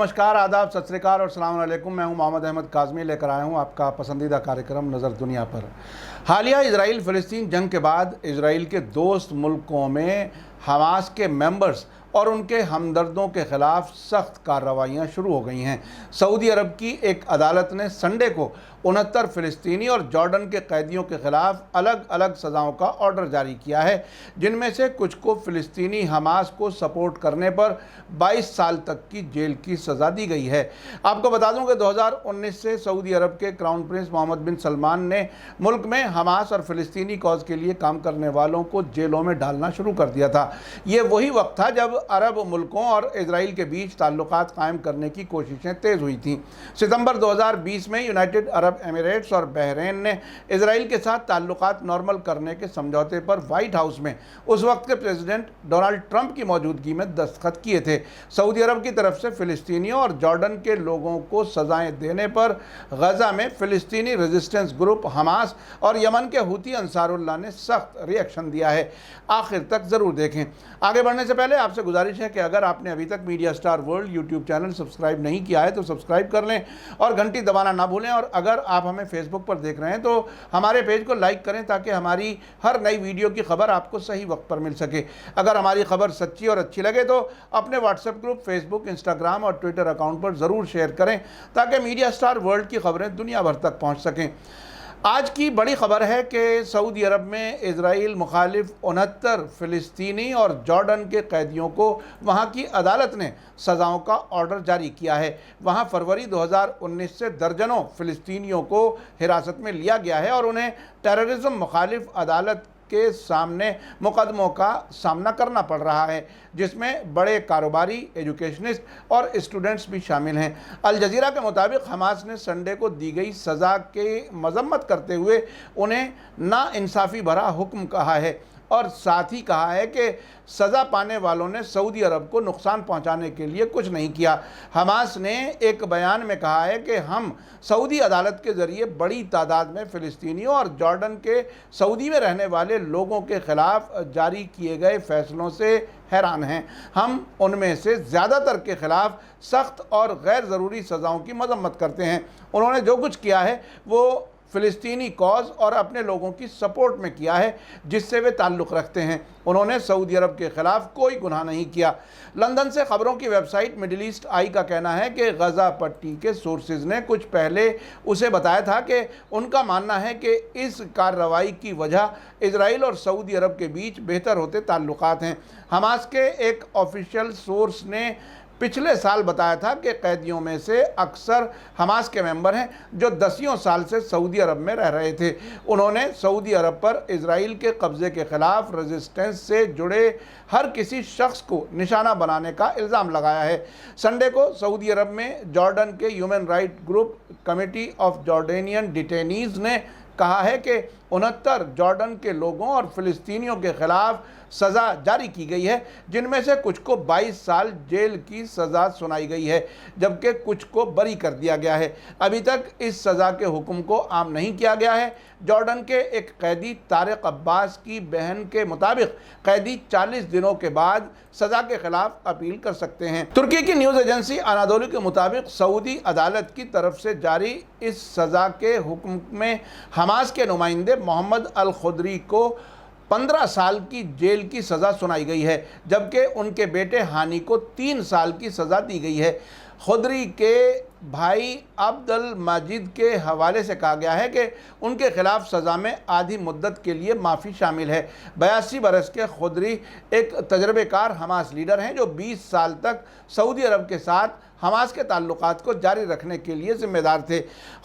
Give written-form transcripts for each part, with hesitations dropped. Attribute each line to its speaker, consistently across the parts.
Speaker 1: नमस्कार, आदाब, सत श्री अकाल और अस्सलाम वालेकुम। मैं हूं मोहम्मद अहमद काज़मी, लेकर आया हूं आपका पसंदीदा कार्यक्रम नज़र दुनिया पर। हालिया इसराइल फ़लस्तीन जंग के बाद इसराइल के दोस्त मुल्कों में हमास के मेंबर्स और उनके हमदर्दों के ख़िलाफ़ सख्त कार्रवाइयाँ शुरू हो गई हैं। सऊदी अरब की एक अदालत ने संडे को 69 फ़लस्तीनी और जॉर्डन के कैदियों के ख़िलाफ़ अलग अलग सज़ाओं का ऑर्डर जारी किया है, जिनमें से कुछ को फ़लस्तीनी हमास को सपोर्ट करने पर 22 साल तक की जेल की सज़ा दी गई है। आपको बता दूं कि 2019 से सऊदी अरब के क्राउन प्रिंस मोहम्मद बिन सलमान ने मुल्क में हमास और फ़लस्तीनी कॉज़ के लिए काम करने वालों को जेलों में डालना शुरू कर दिया था। ये वही वक्त था जब अरब मुल्कों और इसराइल के बीच ताल्लुकात कायम करने की कोशिशें तेज़ हुई थीं। सितंबर 2020 में यूनाइटेड अरब एमिरेट्स और बहरीन ने इसराइल के साथ ताल्लुकात नॉर्मल करने के समझौते पर व्हाइट हाउस में उस वक्त के प्रेसिडेंट डोनाल्ड ट्रंप की मौजूदगी में दस्तखत किए थे। सऊदी अरब की तरफ से फ़लस्तीनियों और जॉर्डन के लोगों को सज़ाएं देने पर गज़ा में फ़लस्तीनी रेजिस्टेंस ग्रुप हमास और यमन के हूती अंसारुल्लाह ने सख्त रिएक्शन दिया है। आखिर तक ज़रूर देखें। आगे बढ़ने से पहले आपसे गुजारिश है कि अगर आपने अभी तक media star world YouTube channel subscribe नहीं किया है तो सब्सक्राइब कर लें और घंटी दबाना ना भूलें। और अगर आप हमें फेसबुक पर देख रहे हैं तो हमारे पेज को लाइक करें ताकि हमारी हर नई वीडियो की खबर आपको सही वक्त पर मिल सके। अगर हमारी खबर सच्ची और अच्छी लगे तो अपने व्हाट्सएप ग्रुप, फेसबुक, इंस्टाग्राम और ट्विटर अकाउंट पर ज़रूर शेयर करें ताकि मीडिया स्टार वर्ल्ड की खबरें दुनिया भर तक पहुँच सकें। आज की बड़ी खबर है कि सऊदी अरब में इजराइल मुखालिफ 69 फ़लस्तीनी और जॉर्डन के कैदियों को वहां की अदालत ने सज़ाओं का ऑर्डर जारी किया है। वहां फरवरी 2019 से दर्जनों फ़लस्तीनियों को हिरासत में लिया गया है और उन्हें टेररिज्म मुखालिफ अदालत के सामने मुकदमों का सामना करना पड़ रहा है, जिसमें बड़े कारोबारी, एजुकेशनिस्ट और स्टूडेंट्स भी शामिल हैं। अल जज़ीरा के मुताबिक हमास ने संडे को दी गई सज़ा के मजम्मत करते हुए उन्हें नाइंसाफ़ी भरा हुक्म कहा है और साथ ही कहा है कि सज़ा पाने वालों ने सऊदी अरब को नुकसान पहुंचाने के लिए कुछ नहीं किया। हमास ने एक बयान में कहा है कि हम सऊदी अदालत के ज़रिए बड़ी तादाद में फ़लस्तीनियों और जॉर्डन के सऊदी में रहने वाले लोगों के ख़िलाफ़ जारी किए गए फ़ैसलों से हैरान हैं। हम उनमें से ज़्यादातर के ख़िलाफ़ सख्त और गैर ज़रूरी सज़ाओं की मजम्मत करते हैं। उन्होंने जो कुछ किया है वो फ़लस्तीनी कॉज़ और अपने लोगों की सपोर्ट में किया है जिससे वे ताल्लुक़ रखते हैं। उन्होंने सऊदी अरब के ख़िलाफ़ कोई गुनाह नहीं किया। लंदन से ख़बरों की वेबसाइट मिडिल ईस्ट आई का कहना है कि गज़ा पट्टी के सोर्सेज ने कुछ पहले उसे बताया था कि उनका मानना है कि इस कार्रवाई की वजह इसराइल और सऊदी अरब के बीच बेहतर होते ताल्लुकात हैं। हमास के एक ऑफिशियल सोर्स ने पिछले साल बताया था कि कैदियों में से अक्सर हमास के मेंबर हैं जो दसियों साल से सऊदी अरब में रह रहे थे। उन्होंने सऊदी अरब पर इसराइल के कब्ज़े के ख़िलाफ़ रेजिस्टेंस से जुड़े हर किसी शख्स को निशाना बनाने का इल्ज़ाम लगाया है। संडे को सऊदी अरब में जॉर्डन के human right group committee of Jordanian detainees ने कहा है कि 69 जॉर्डन के लोगों और फ़लस्तीनियों के ख़िलाफ़ सज़ा जारी की गई है, जिनमें से कुछ को 22 साल जेल की सज़ा सुनाई गई है जबकि कुछ को बरी कर दिया गया है। अभी तक इस सज़ा के हुक्म को आम नहीं किया गया है। जॉर्डन के एक कैदी तारिक अब्बास की बहन के मुताबिक कैदी 40 दिनों के बाद सज़ा के ख़िलाफ़ अपील कर सकते हैं। तुर्की की न्यूज़ एजेंसी अनादोलू के मुताबिक सऊदी अदालत की तरफ से जारी इस सज़ा के हुक्म में हमास के नुमाइंदे मोहम्मद अल खुदरी को 15 साल की जेल की सज़ा सुनाई गई है जबकि उनके बेटे हानी को 3 साल की सज़ा दी गई है। खुदरी के भाई अब्दुल माजिद के हवाले से कहा गया है कि उनके ख़िलाफ़ सज़ा में आधी मुद्दत के लिए माफ़ी शामिल है। 82 बरस के खुदरी एक तजर्बेकार हमास लीडर हैं जो 20 साल तक सऊदी अरब के साथ हमास के ताल्लुकात को जारी रखने के लिए ज़िम्मेदार थे।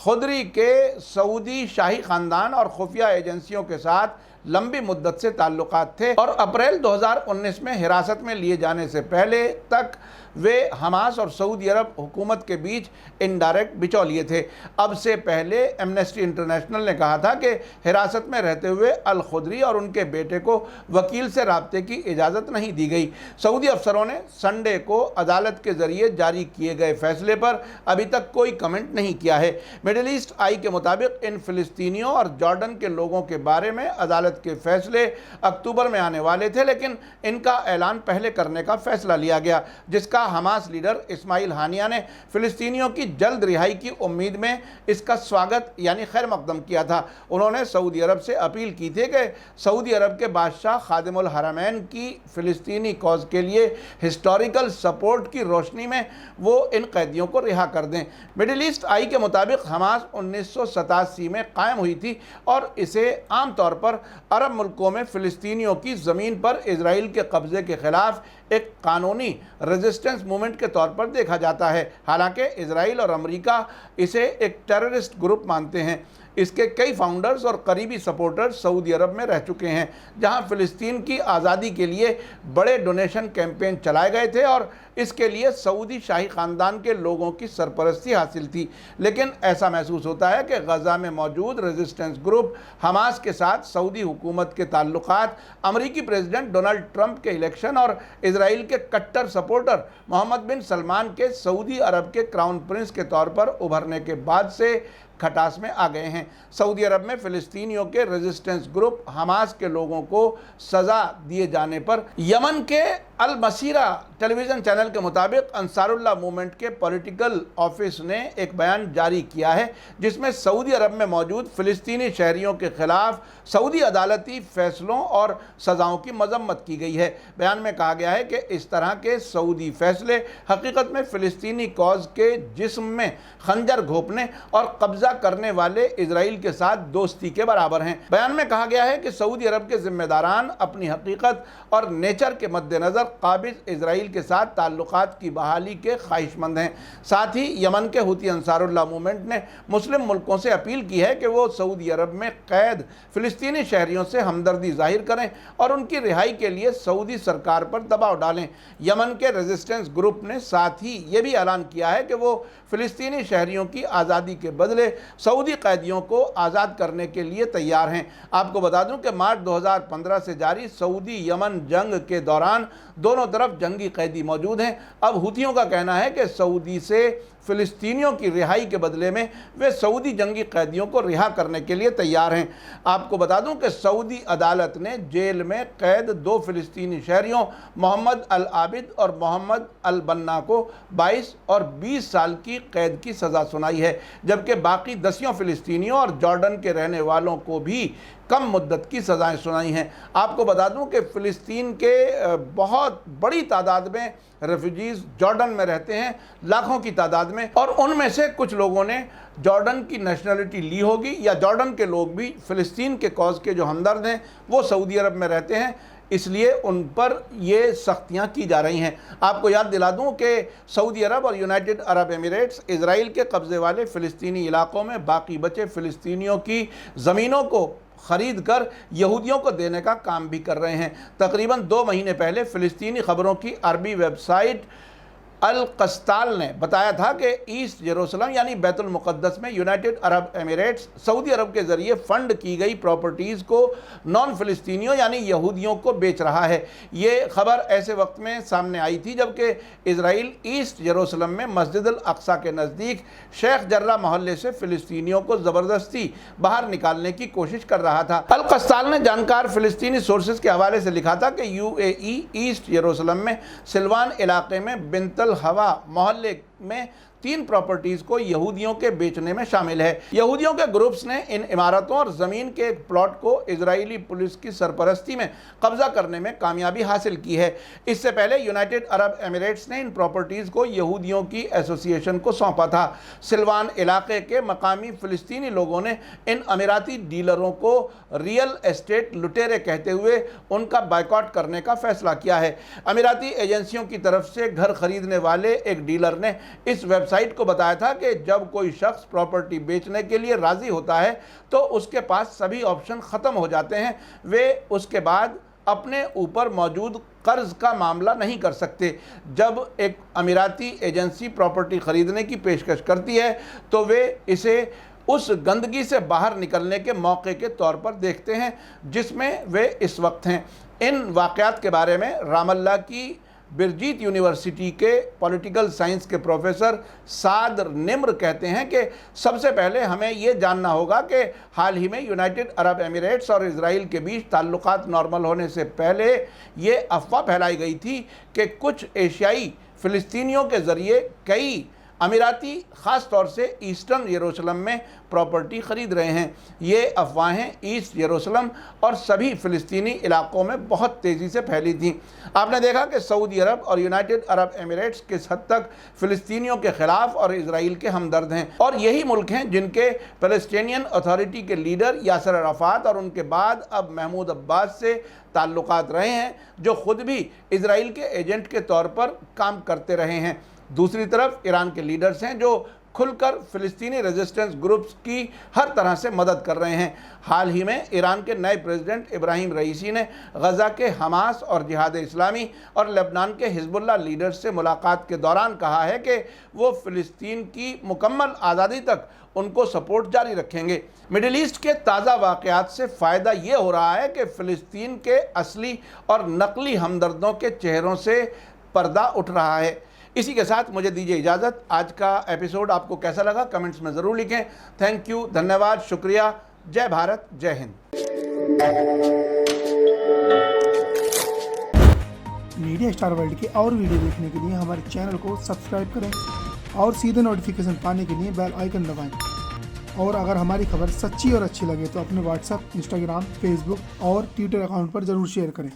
Speaker 1: खुदरी के सऊदी शाही ख़ानदान और खुफिया एजेंसियों के साथ लंबी मुद्दत से ताल्लुकात थे और अप्रैल 2019 में हिरासत में लिए जाने से पहले तक वे हमास और सऊदी अरब हुकूमत के बीच इनडायरेक्ट बिचौलिए थे। अब से पहले एमनेस्टी इंटरनेशनल ने कहा था कि हिरासत में रहते हुए अल खुदरी और उनके बेटे को वकील से राब्ते की इजाज़त नहीं दी गई। सऊदी अफसरों ने संडे को अदालत के ज़रिए जारी किए गए फैसले पर अभी तक कोई कमेंट नहीं किया है। मिडिल ईस्ट आई के मुताबिक इन फ़लस्तीनियों और जॉर्डन के लोगों के बारे में अदालत अदालत के फैसले अक्टूबर में आने वाले थे, लेकिन इनका ऐलान पहले करने का फैसला लिया गया, जिसका हमास लीडर इस्माइल हानिया ने फिलिस्तीनियों की जल्द रिहाई की उम्मीद में इसका स्वागत यानी खैर मकदम किया था। उन्होंने सऊदी अरब से अपील की थी कि सऊदी अरब के बादशाह खादिमुल हरमैन की फिलिस्तीनी कॉज के लिए हिस्टोरिकल सपोर्ट की रोशनी में वो इन कैदियों को रिहा कर दें। मिडिल ईस्ट आई के मुताबिक हमास 1987 में कायम हुई थी और इसे आमतौर पर अरब मुल्कों में फिलिस्तीनियों की ज़मीन पर इजराइल के कब्ज़े के ख़िलाफ़ एक कानूनी रेजिस्टेंस मूवमेंट के तौर पर देखा जाता है। हालांकि इजराइल और अमेरिका इसे एक टेररिस्ट ग्रुप मानते हैं। इसके कई फाउंडर्स और करीबी सपोर्टर्स सऊदी अरब में रह चुके हैं, जहां फ़िलिस्तीन की आज़ादी के लिए बड़े डोनेशन कैंपेन चलाए गए थे और इसके लिए सऊदी शाही ख़ानदान के लोगों की सरपरस्ती हासिल थी। लेकिन ऐसा महसूस होता है कि गज़ा में मौजूद रेजिस्टेंस ग्रुप हमास के साथ सऊदी हुकूमत के ताल्लुकात, अमरीकी प्रेसिडेंट डोनाल्ड ट्रंप के इलेक्शन और इजराइल के कट्टर सपोर्टर मोहम्मद बिन सलमान के सऊदी अरब के क्राउन प्रिंस के तौर पर उभरने के बाद से खटास में आ गए हैं। सऊदी अरब में फ़िलिस्तीनियों के रेजिस्टेंस ग्रुप हमास के लोगों को सज़ा दिए जाने पर यमन के अल मसीरा टेलीविज़न चैनल के मुताबिक अंसारुल्लाह मूवमेंट के पॉलिटिकल ऑफिस ने एक बयान जारी किया है, जिसमें सऊदी अरब में मौजूद फ़िलिस्तीनी शहरियों के ख़िलाफ़ सऊदी अदालती फ़ैसलों और सज़ाओं की मजम्मत की गई है। बयान में कहा गया है कि इस तरह के सऊदी फ़ैसले हकीकत में फ़िलिस्तीनी कॉज के जिस्म में खंजर घोंपने और कब्ज़ा करने वाले इजराइल के साथ दोस्ती के बराबर हैं। बयान में कहा गया है कि सऊदी अरब के जिम्मेदारान अपनी हकीकत और नेचर के मद्देनज़र काबिज इजराइल के साथ ताल्लुकात की बहाली के ख्वाहिशमंद हैं। साथ ही यमन के हुती अंसारुल्लाह मूवमेंट ने मुस्लिम मुल्कों से अपील की है कि वो सऊदी अरब में कैद फ़िलिस्तीनी शहरियों से हमदर्दी जाहिर करें और उनकी रिहाई के लिए सऊदी सरकार पर दबाव डालें। यमन के रेजिस्टेंस ग्रुप ने साथ ही ये भी ऐलान किया है कि वो फ़िलिस्तीनी शहरियों की आज़ादी के बदले सऊदी कैदियों को आज़ाद करने के लिए तैयार हैं। आपको बता दूं कि मार्च 2015 से जारी सऊदी यमन जंग के दौरान दोनों तरफ जंगी कैदी मौजूद हैं। अब हुतियों का कहना है कि सऊदी से फ़िलिस्तीनियों की रिहाई के बदले में वे सऊदी जंगी कैदियों को रिहा करने के लिए तैयार हैं। आपको बता दूं कि सऊदी अदालत ने जेल में कैद 2 फ़िलिस्तीनी शहरियों मोहम्मद अल आबिद और मोहम्मद अल बन्ना को 22 और 20 साल की कैद की सज़ा सुनाई है, जबकि बाकी 10 फ़िलिस्तीनियों और जॉर्डन के रहने वालों को भी कम मुद्दत की सज़ाएँ सुनाई हैं। आपको बता दूं कि फ़िलिस्तीन के बहुत बड़ी तादाद में रेफ्यूजीज़ जॉर्डन में रहते हैं, लाखों की तादाद में, और उनमें से कुछ लोगों ने जॉर्डन की नेशनलिटी ली होगी या जॉर्डन के लोग भी फ़िलिस्तीन के कॉज के जो हमदर्द हैं वो सऊदी अरब में रहते हैं, इसलिए उन पर ये सख्तियाँ की जा रही हैं। आपको याद दिला दूं कि सऊदी अरब और यूनाइटेड अरब एमिरेट्स इजराइल के कब्ज़े वाले फ़िलिस्तीनी इलाकों में बाकी बचे फ़िलिस्तीनियों की ज़मीनों को ख़रीद कर यहूदियों को देने का काम भी कर रहे हैं। तकरीबन 2 महीने पहले फ़िलिस्तीनी ख़बरों की अरबी वेबसाइट अल कस्ताल ने बताया था कि ईस्ट जेरूसलम यानी बैतुल मुक़द्दस में यूनाइटेड अरब एमिरेट्स सऊदी अरब के ज़रिए फ़ंड की गई प्रॉपर्टीज़ को नॉन फ़िलिस्तीनियों यानी यहूदियों को बेच रहा है। ये ख़बर ऐसे वक्त में सामने आई थी जबकि इजराइल ईस्ट जेरूसलम में मस्जिद अल अक्सा के नज़दीक शेख जर्रा मोहल्ले से फ़िलिस्तीनियों को ज़बरदस्ती बाहर निकालने की कोशिश कर रहा था। अल कस्ताल ने जानकार फ़िलिस्तीनी सोर्सेज के हवाले से लिखा था कि UAE ईस्ट जेरूसलम में सिलवान इलाके में बिंतल हवा मोहल्ले में 3 प्रॉपर्टीज़ को यहूदियों के बेचने में शामिल है। यहूदियों के ग्रुप्स ने इन इमारतों और ज़मीन के एक प्लॉट को इजरायली पुलिस की सरपरस्ती में कब्ज़ा करने में कामयाबी हासिल की है। इससे पहले यूनाइटेड अरब एमिरेट्स ने इन प्रॉपर्टीज़ को यहूदियों की एसोसिएशन को सौंपा था। सिलवान इलाके के मकामी फ़िलिस्तीनी लोगों ने इन अमीराती डीलरों को रियल एस्टेट लुटेरे कहते हुए उनका बाइकआउट करने का फ़ैसला किया है। अमीराती एजेंसियों की तरफ से घर खरीदने वाले एक डीलर ने इस वेबसाइट को बताया था कि जब कोई शख्स प्रॉपर्टी बेचने के लिए राज़ी होता है तो उसके पास सभी ऑप्शन ख़त्म हो जाते हैं, वे उसके बाद अपने ऊपर मौजूद कर्ज का मामला नहीं कर सकते। जब एक अमीराती एजेंसी प्रॉपर्टी ख़रीदने की पेशकश करती है तो वे इसे उस गंदगी से बाहर निकलने के मौके के तौर पर देखते हैं जिसमें वे इस वक्त हैं। इन वाक़यात के बारे में रामल्ला की बिरजीत यूनिवर्सिटी के पॉलिटिकल साइंस के प्रोफेसर साद निम्र कहते हैं कि सबसे पहले हमें ये जानना होगा कि हाल ही में यूनाइटेड अरब एमिरेट्स और इजराइल के बीच ताल्लुकात नॉर्मल होने से पहले ये अफवाह फैलाई गई थी कि कुछ एशियाई फ़िलिस्तीनियों के ज़रिए कई अमीराती ख़ास तौर से ईस्टर्न यरूशलेम में प्रॉपर्टी ख़रीद रहे हैं। ये अफवाहें ईस्ट यरूशलेम और सभी फ़िलिस्तीनी इलाक़ों में बहुत तेज़ी से फैली थीं। आपने देखा कि सऊदी अरब और यूनाइटेड अरब एमिरेट्स किस हद तक फ़िलिस्तीनियों के ख़िलाफ़ और इजराइल के हमदर्द हैं, और यही मुल्क हैं जिनके फ़लस्तीनियन अथॉरिटी के लीडर यासर अराफ़ात और उनके बाद अब महमूद अब्बास से ताल्लुकात रहे हैं, जो ख़ुद भी इजराइल के एजेंट के तौर पर काम करते रहे हैं। दूसरी तरफ ईरान के लीडर्स हैं जो खुलकर फ़िलिस्तीनी रेजिस्टेंस ग्रुप्स की हर तरह से मदद कर रहे हैं। हाल ही में ईरान के नए प्रेसिडेंट इब्राहिम रईसी ने गज़ा के हमास और जिहाद इस्लामी और लेबनान के हिजबुल्लाह लीडर्स से मुलाकात के दौरान कहा है कि वो फ़िलिस्तीन की मुकम्मल आज़ादी तक उनको सपोर्ट जारी रखेंगे। मिडिल ईस्ट के ताज़ा वाक़यात से फ़ायदा ये हो रहा है कि फ़िलिस्तीन के असली और नकली हमदर्दों के चेहरों से पर्दा उठ रहा है। इसी के साथ मुझे दीजिए इजाज़त। आज का एपिसोड आपको कैसा लगा कमेंट्स में ज़रूर लिखें। थैंक यू, धन्यवाद, शुक्रिया। जय भारत, जय हिंद।
Speaker 2: मीडिया स्टार वर्ल्ड के और वीडियो देखने के लिए हमारे चैनल को सब्सक्राइब करें और सीधे नोटिफिकेशन पाने के लिए बेल आइकन दबाएं। और अगर हमारी खबर सच्ची और अच्छी लगे तो अपने व्हाट्सएप, इंस्टाग्राम, फेसबुक और ट्विटर अकाउंट पर ज़रूर शेयर करें।